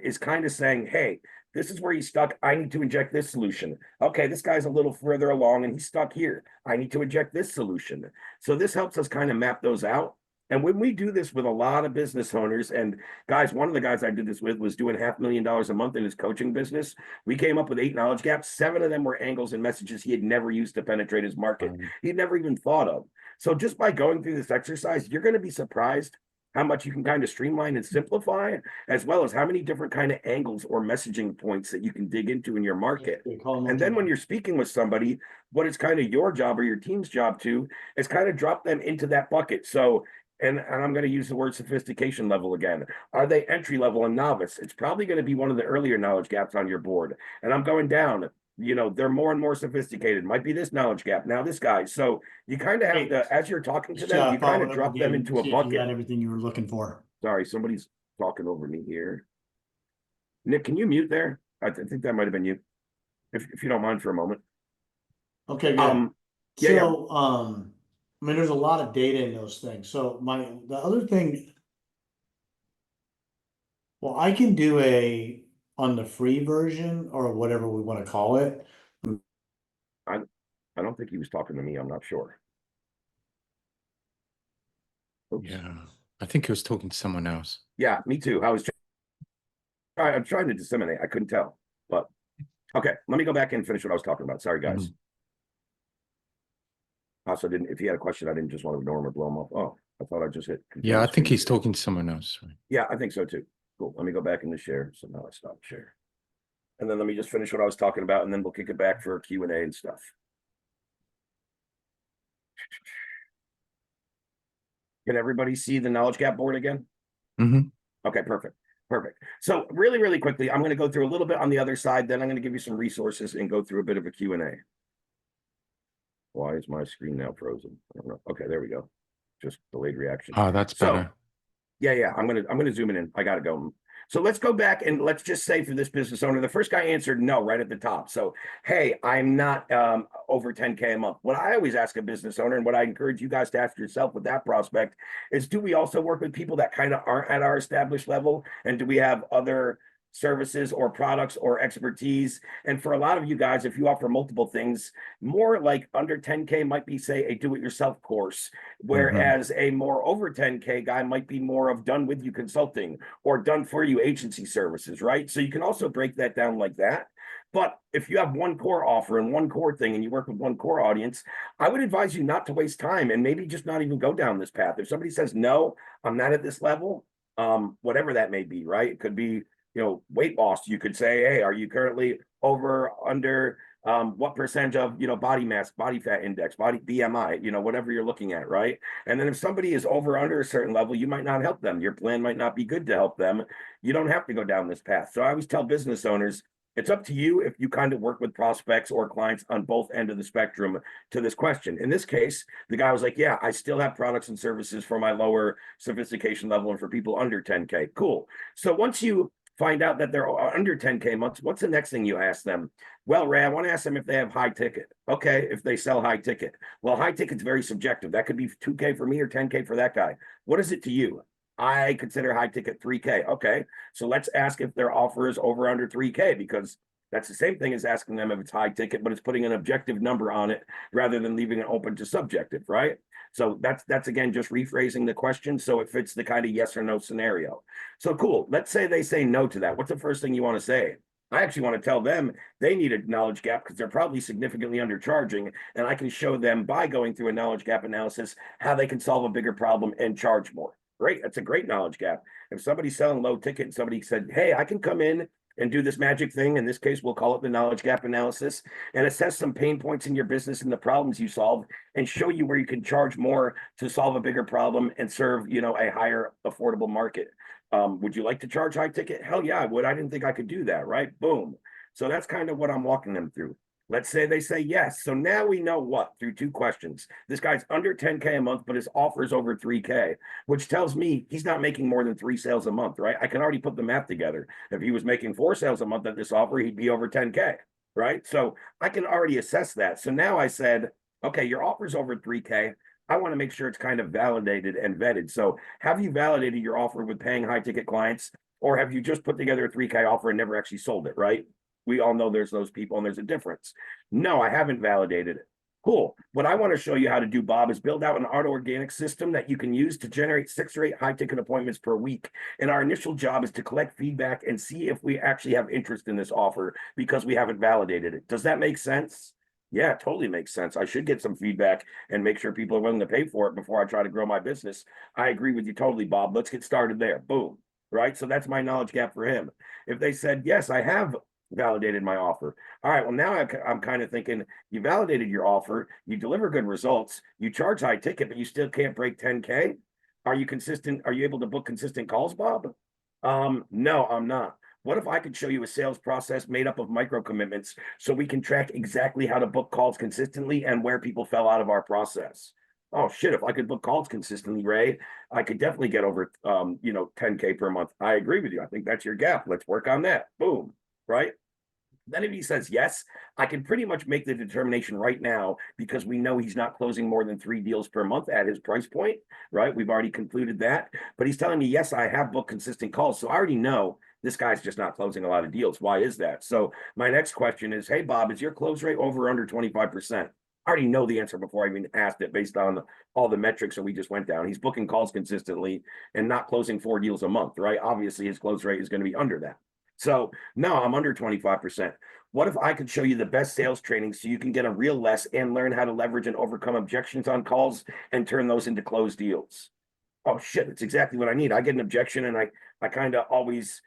is kind of saying, hey, this is where he's stuck. I need to inject this solution. Okay, this guy's a little further along and he's stuck here. I need to inject this solution. So this helps us kind of map those out. And when we do this with a lot of business owners, and guys, one of the guys I did this with was doing $500,000 a month in his coaching business. We came up with 8 knowledge gaps. 7 of them were angles and messages he had never used to penetrate his market. He'd never even thought of. So just by going through this exercise, you're going to be surprised how much you can kind of streamline and simplify, as well as how many different kind of angles or messaging points that you can dig into in your market. And then when you're speaking with somebody, what is kind of your job or your team's job too, is kind of drop them into that bucket. So, and I'm going to use the word sophistication level again. Are they entry level and novice? It's probably going to be one of the earlier knowledge gaps on your board. And I'm going down. You know, they're more and more sophisticated. Might be this knowledge gap. Now this guy. So you kind of have to, as you're talking to them, you kind of drop them into a bucket. You got everything you were looking for. Sorry, somebody's talking over me here. Nick, can you mute there? I think that might have been you. If you don't mind for a moment. Okay, good. I mean, there's a lot of data in those things. So the other thing, well, I can do on the free version or whatever we want to call it. I don't think he was talking to me. I'm not sure. Oops. Yeah, I think he was talking to someone else. Yeah, me too. I'm trying to disseminate. I couldn't tell, but okay. Let me go back and finish what I was talking about. Sorry, guys. Also, if he had a question, I didn't just want to ignore him or blow him off. Oh, I thought I just hit. Yeah, I think he's talking to someone else. Right? Yeah, I think so too. Cool. Let me go back into share. So now I stop share. And then let me just finish what I was talking about, and then we'll kick it back for Q&A and stuff. Can everybody see the knowledge gap board again? Mm-hmm. Okay, perfect. Perfect. So really, really quickly, I'm going to go through a little bit on the other side. Then I'm going to give you some resources and go through a bit of a Q&A. Why is my screen now frozen? I don't know. Okay, there we go. Just delayed reaction. Oh, that's better. Yeah. I'm gonna zoom it in. I gotta go. So let's go back and let's just say for this business owner, the first guy answered no right at the top. So, hey, I'm not over 10K a month. What I always ask a business owner, and what I encourage you guys to ask yourself with that prospect, is do we also work with people that kind of aren't at our established level? And do we have other services or products or expertise? And for a lot of you guys, if you offer multiple things, more like under 10K might be, say, a do-it-yourself course, whereas a more over 10K guy might be more of done with you consulting or done for you agency services, right? So you can also break that down like that. But if you have one core offer and one core thing and you work with one core audience, I would advise you not to waste time and maybe just not even go down this path. If somebody says, no, I'm not at this level, whatever that may be, right? It could be, weight loss. You could say, hey, are you currently over, under, what percentage of, body mass, body fat index, body BMI, whatever you're looking at, right? And then if somebody is over, under a certain level, you might not help them. Your plan might not be good to help them. You don't have to go down this path. So I always tell business owners, it's up to you if you kind of work with prospects or clients on both ends of the spectrum to this question. In this case, the guy was like, yeah, I still have products and services for my lower sophistication level and for people under 10K. Cool. So once you find out that they're under 10K months, what's the next thing you ask them? Well, Ray, I want to ask them if they have high ticket. Okay, if they sell high ticket. Well, high ticket's very subjective. That could be 2K for me or 10K for that guy. What is it to you? I consider high ticket 3K. Okay, so let's ask if their offer is over under 3K, because that's the same thing as asking them if it's high ticket, but it's putting an objective number on it rather than leaving it open to subjective, right? So that's again, just rephrasing the question so it fits the kind of yes or no scenario. So cool. Let's say they say no to that. What's the first thing you want to say? I actually want to tell them they need a knowledge gap because they're probably significantly undercharging. And I can show them by going through a knowledge gap analysis how they can solve a bigger problem and charge more. Great. That's a great knowledge gap. If somebody's selling low ticket and somebody said, hey, I can come in and do this magic thing. In this case, we'll call it the knowledge gap analysis, and assess some pain points in your business and the problems you solve and show you where you can charge more to solve a bigger problem and serve, a higher affordable market. Would you like to charge high ticket? Hell yeah, I would. I didn't think I could do that, right? Boom. So that's kind of what I'm walking them through. Let's say they say yes. So now we know what through 2 questions. This guy's under 10K a month, but his offer is over 3K, which tells me he's not making more than 3 sales a month, right? I can already put the math together. If he was making 4 sales a month at this offer, he'd be over 10K, right? So I can already assess that. So now I said, okay, your offer's over 3K. I want to make sure it's kind of validated and vetted. So have you validated your offer with paying high ticket clients, or have you just put together a 3K offer and never actually sold it, right? We all know there's those people and there's a difference. No, I haven't validated it. Cool. What I want to show you how to do, Bob, is build out an auto organic system that you can use to generate 6 or 8 high ticket appointments per week. And our initial job is to collect feedback and see if we actually have interest in this offer because we haven't validated it. Does that make sense? Yeah, it totally makes sense. I should get some feedback and make sure people are willing to pay for it before I try to grow my business. I agree with you totally, Bob. Let's get started there. Boom. Right. So that's my knowledge gap for him. If they said, yes, I have validated my offer. All right, well, now I'm kind of thinking you validated your offer, you deliver good results, you charge high ticket, but you still can't break 10K. Are you consistent? Are you able to book consistent calls, Bob? No, I'm not. What if I could show you a sales process made up of micro commitments so we can track exactly how to book calls consistently and where people fell out of our process? Oh shit, if I could book calls consistently, Ray, I could definitely get over 10K per month. I agree with you. I think that's your gap. Let's work on that. Boom. Right? Then if he says yes, I can pretty much make the determination right now because we know he's not closing more than 3 deals per month at his price point, right? We've already concluded that. But he's telling me, yes, I have booked consistent calls. So I already know this guy's just not closing a lot of deals. Why is that? So my next question is, hey, Bob, is your close rate over or under 25%? I already know the answer before I even asked it based on all the metrics that we just went down. He's booking calls consistently and not closing 4 deals a month, right? Obviously, his close rate is going to be under that. So no, I'm under 25%. What if I could show you the best sales training so you can get a real less and learn how to leverage and overcome objections on calls and turn those into closed deals? Oh shit, it's exactly what I need. I get an objection and I kind of always,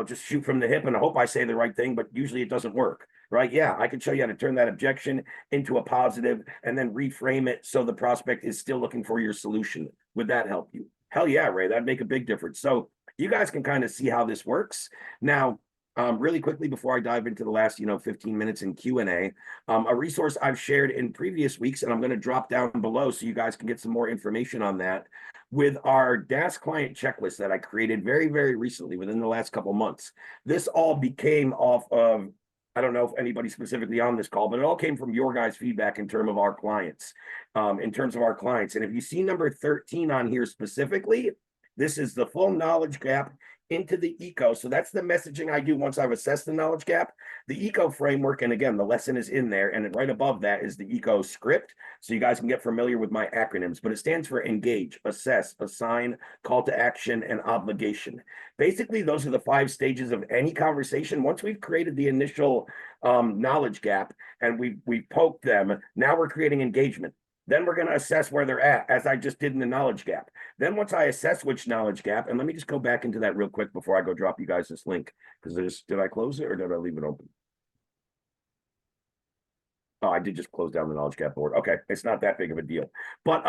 just shoot from the hip and I hope I say the right thing, but usually it doesn't work, right? Yeah, I can show you how to turn that objection into a positive and then reframe it so the prospect is still looking for your solution. Would that help you? Hell yeah, Ray, that'd make a big difference. So you guys can kind of see how this works. Now, really quickly before I dive into the last 15 minutes in Q&A, a resource I've shared in previous weeks, and I'm going to drop down below so you guys can get some more information on that, with our DaaS client checklist that I created very, very recently within the last couple months. This all became off of, I don't know if anybody specifically on this call, but it all came from your guys' feedback in terms of our clients. And if you see number 13 on here specifically, this is the full knowledge gap into the eco. So that's the messaging I do once I've assessed the knowledge gap. The eco framework, and again, the lesson is in there, and right above that is the eco script. So you guys can get familiar with my acronyms, but it stands for engage, assess, assign, call to action, and obligation. Basically, those are the 5 stages of any conversation. Once we've created the initial knowledge gap and we've poked them, now we're creating engagement. Then we're going to assess where they're at, as I just did in the knowledge gap. Then once I assess which knowledge gap, and let me just go back into that real quick before I go drop you guys this link, because did I close it or did I leave it open? Oh, I did just close down the knowledge gap board. Okay, it's not that big of a deal. But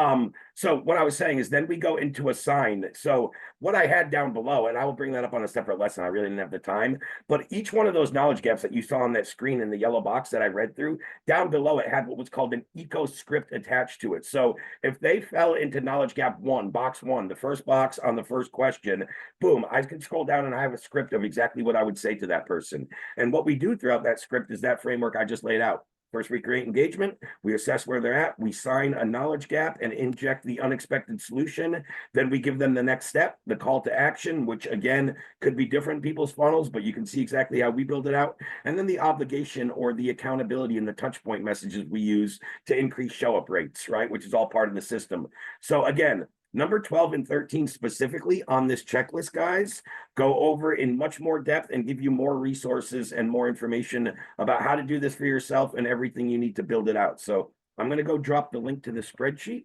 so what I was saying is then we go into assign. So what I had down below, and I will bring that up on a separate lesson. I really didn't have the time. But each one of those knowledge gaps that you saw on that screen in the yellow box that I read through, down below it had what was called an eco script attached to it. So if they fell into knowledge gap 1, box 1, the first box on the first question, boom, I can scroll down and I have a script of exactly what I would say to that person. And what we do throughout that script is that framework I just laid out. First, we create engagement, we assess where they're at, we sign a knowledge gap and inject the unexpected solution. Then we give them the next step, the call to action, which again, could be different in people's funnels, but you can see exactly how we build it out. And then the obligation or the accountability and the touch point messages we use to increase show up rates, right? Which is all part of the system. So again, number 12 and 13 specifically on this checklist, guys, go over in much more depth and give you more resources and more information about how to do this for yourself and everything you need to build it out. So I'm going to go drop the link to the spreadsheet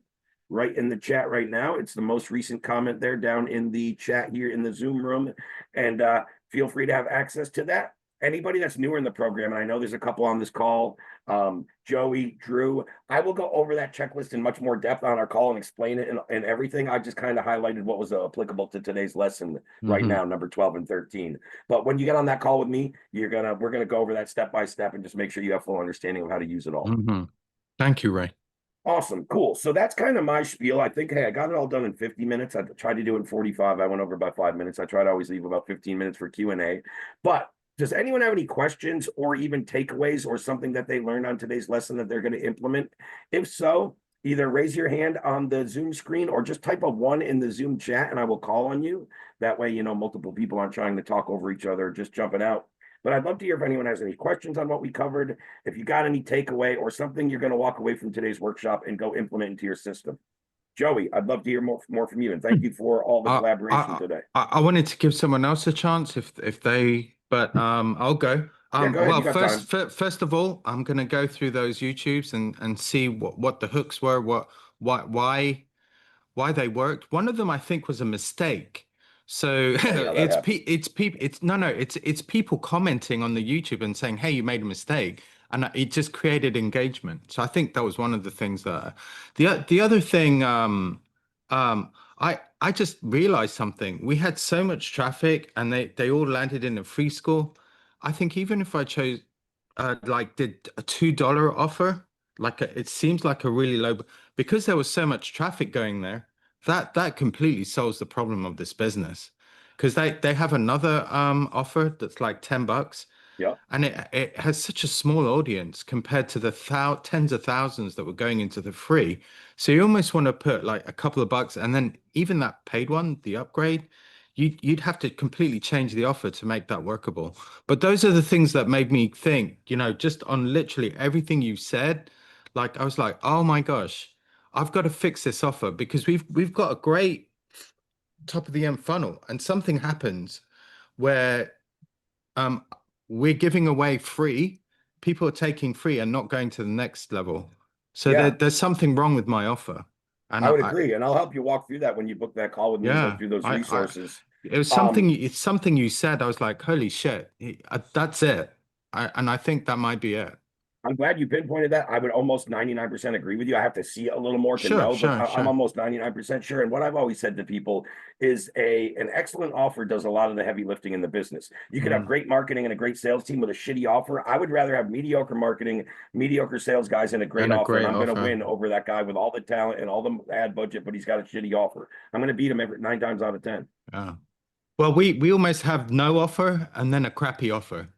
right in the chat right now. It's the most recent comment there down in the chat here in the Zoom room. And feel free to have access to that. anybody that's newer in the program, and I know there's a couple on this call, Joey, Drew, I will go over that checklist in much more depth on our call and explain it and everything. I just kind of highlighted what was applicable to today's lesson right now, number 12 and 13. But when you get on that call with me, we're gonna go over that step by step and just make sure you have full understanding of how to use it all. Thank you, Ray. Awesome. Cool. So that's kind of my spiel. I think, hey, I got it all done in 50 minutes. I tried to do it in 45. I went over by 5 minutes. I try to always leave about 15 minutes for Q&A. But does anyone have any questions or even takeaways or something that they learned on today's lesson that they're going to implement? If so, either raise your hand on the Zoom screen or just type a 1 in the Zoom chat and I will call on you. That way, multiple people aren't trying to talk over each other, just jumping out. But I'd love to hear if anyone has any questions on what we covered, if you got any takeaway or something you're going to walk away from today's workshop and go implement into your system. Joey, I'd love to hear more from you, and thank you for all the collaboration today. I wanted to give someone else a chance if they, but I'll go. Yeah, go ahead. Well, first of all, I'm going to go through those YouTubes and see what the hooks were, why they worked. One of them I think was a mistake. So it's people commenting on the YouTube and saying, hey, you made a mistake, and it just created engagement. So I think that was one of the things that the other thing, I just realized something. We had so much traffic and they all landed in a free score. I think even if I chose did a $2 offer, it seems like a really low, because there was so much traffic going there. That completely solves the problem of this business, because they have another offer that's like $10. Yeah. And it has such a small audience compared to the tens of thousands that were going into the free. So you almost want to put like a couple of bucks, and then even that paid one, the upgrade, you'd have to completely change the offer to make that workable. But those are the things that made me think, just on literally everything you said, I was like, oh my gosh, I've got to fix this offer, because we've got a great top of the end funnel, and something happens where we're giving away free, people are taking free and not going to the next level. So there's something wrong with my offer. And I would agree, and I'll help you walk through that when you book that call with me and go through those resources. It was something. It's something you said. I was like, holy shit, that's it. And I think that might be it. I'm glad you pinpointed that. I would almost 99% agree with you. I have to see it a little more to know, but I'm almost 99% sure. And what I've always said to people is an excellent offer does a lot of the heavy lifting in the business. You could have great marketing and a great sales team with a shitty offer. I would rather have mediocre marketing, mediocre sales guys, and a great offer. And I'm going to win over that guy with all the talent and all the ad budget, but he's got a shitty offer. I'm going to beat him 9 times out of 10. Yeah. Well, we almost have no offer and then a crappy offer.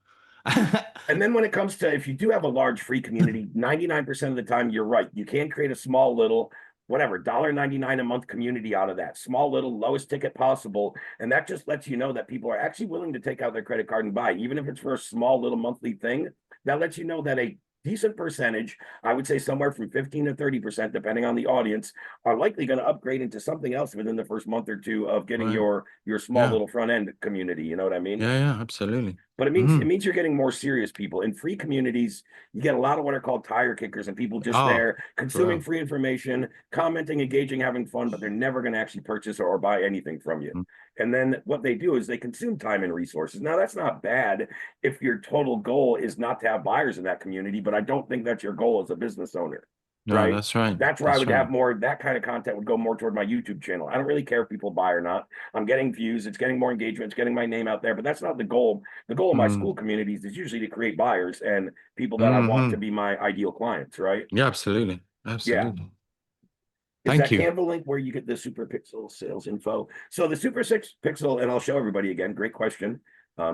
And then when it comes to, if you do have a large free community, 99% of the time, you're right. You can create a small little, whatever, $1.99 a month community out of that. Small little, lowest ticket possible. And that just lets you know that people are actually willing to take out their credit card and buy, even if it's for a small little monthly thing. That lets you know that a decent percentage, I would say somewhere from 15 to 30%, depending on the audience, are likely going to upgrade into something else within the first month or two of getting your small little front end community. You know what I mean? Yeah, absolutely. But it means you're getting more serious people. In free communities, you get a lot of what are called tire kickers, and people just there consuming free information, commenting, engaging, having fun, but they're never going to actually purchase or buy anything from you. And then what they do is they consume time and resources. Now, that's not bad if your total goal is not to have buyers in that community, but I don't think that's your goal as a business owner. No, right? That's right. That's where I would have more, that kind of content would go more toward my YouTube channel. I don't really care if people buy or not. I'm getting views, it's getting more engagement, it's getting my name out there, but that's not the goal. The goal of my school communities is usually to create buyers and people that I want to be my ideal clients, right? Yeah, absolutely. Absolutely. Yeah. Is that Canva link where you get the Super Pixel sales info? So the Super 6 Pixel, and I'll show everybody again, great question,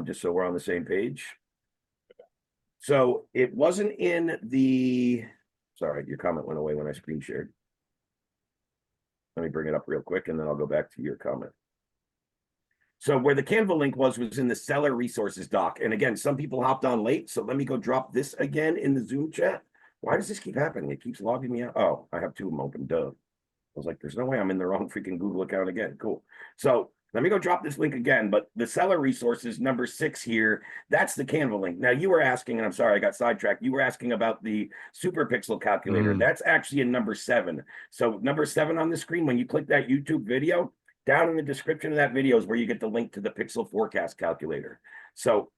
just so we're on the same page. So it wasn't in the, sorry, your comment went away when I screen shared. Let me bring it up real quick and then I'll go back to your comment. So where the Canva link was in the seller resources doc. And again, some people hopped on late. So let me go drop this again in the Zoom chat. Why does this keep happening? It keeps logging me out. Oh, I have 2 of them open, duh. I was like, there's no way I'm in the wrong freaking Google account again. Cool. So let me go drop this link again, but the seller resources number 6 here, that's the Canva link. Now you were asking, and I'm sorry, I got sidetracked. You were asking about the Super Pixel calculator. That's actually in number 7. So number 7 on the screen, when you click that YouTube video, down in the description of that video is where you get the link to the Pixel forecast calculator. So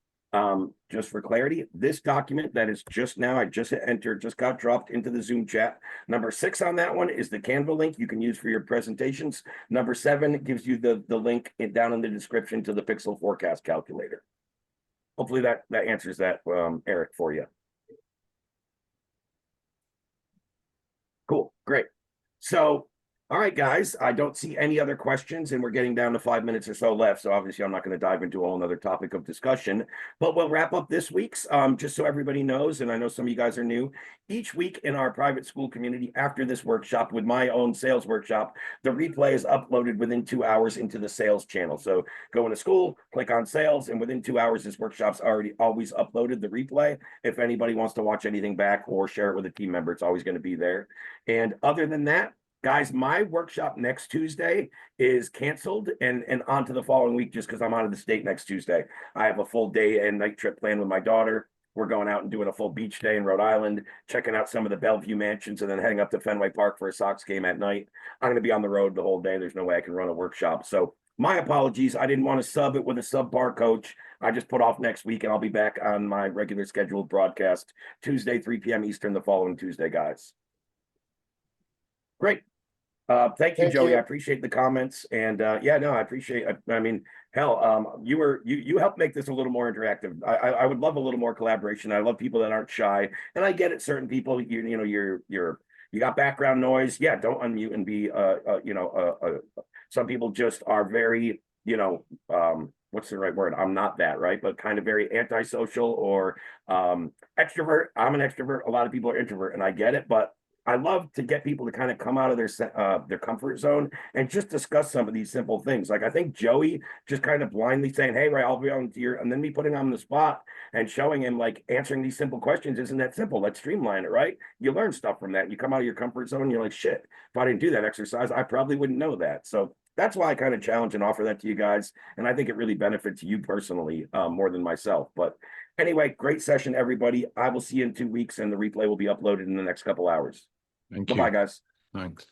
Just for clarity, this document that is just now, I just hit enter, just got dropped into the Zoom chat. Number 6 on that one is the Canva link you can use for your presentations. Number 7 gives you the link down in the description to the Pixel Forecast Calculator. Hopefully that answers that, Eric, for you. Cool, great. So, all right, guys, I don't see any other questions, and we're getting down to 5 minutes or so left. So obviously I'm not going to dive into a whole nother topic of discussion, but we'll wrap up this week's, just so everybody knows, and I know some of you guys are new. Each week in our private school community after this workshop with my own sales workshop, the replay is uploaded within 2 hours into the sales channel. So go into school, click on sales, and within 2 hours, this workshop's already always uploaded the replay. If anybody wants to watch anything back or share it with a team member, it's always going to be there. And other than that, guys, my workshop next Tuesday is canceled and on to the following week just because I'm out of the state next Tuesday. I have a full day and night trip planned with my daughter. We're going out and doing a full beach day in Rhode Island, checking out some of the Bellevue mansions, and then heading up to Fenway Park for a Sox game at night. I'm going to be on the road the whole day. There's no way I can run a workshop. So my apologies. I didn't want to sub it with a subpar coach. I just put off next week, and I'll be back on my regular scheduled broadcast Tuesday, 3 p.m. Eastern, the following Tuesday, guys. Great. Thank you, Joey. I appreciate the comments, and yeah, no, I appreciate. I mean, hell, you helped make this a little more interactive. I would love a little more collaboration. I love people that aren't shy, and I get it. Certain people, you got background noise. Yeah, don't unmute and be some people just are very, what's the right word? I'm not that, right? But kind of very antisocial or extrovert. I'm an extrovert. A lot of people are introvert, and I get it, but I love to get people to kind of come out of their comfort zone and just discuss some of these simple things. Like I think Joey just kind of blindly saying, "Hey, Ray, I'll be on to your," and then me putting him on the spot and showing him like answering these simple questions isn't that simple. Let's streamline it, right? You learn stuff from that. You come out of your comfort zone. And you're like, shit, if I didn't do that exercise, I probably wouldn't know that. So that's why I kind of challenge and offer that to you guys. And I think it really benefits you personally more than myself. But anyway, great session, everybody. I will see you in 2 weeks, and the replay will be uploaded in the next couple hours. Thank you. Bye-bye, guys. Thanks.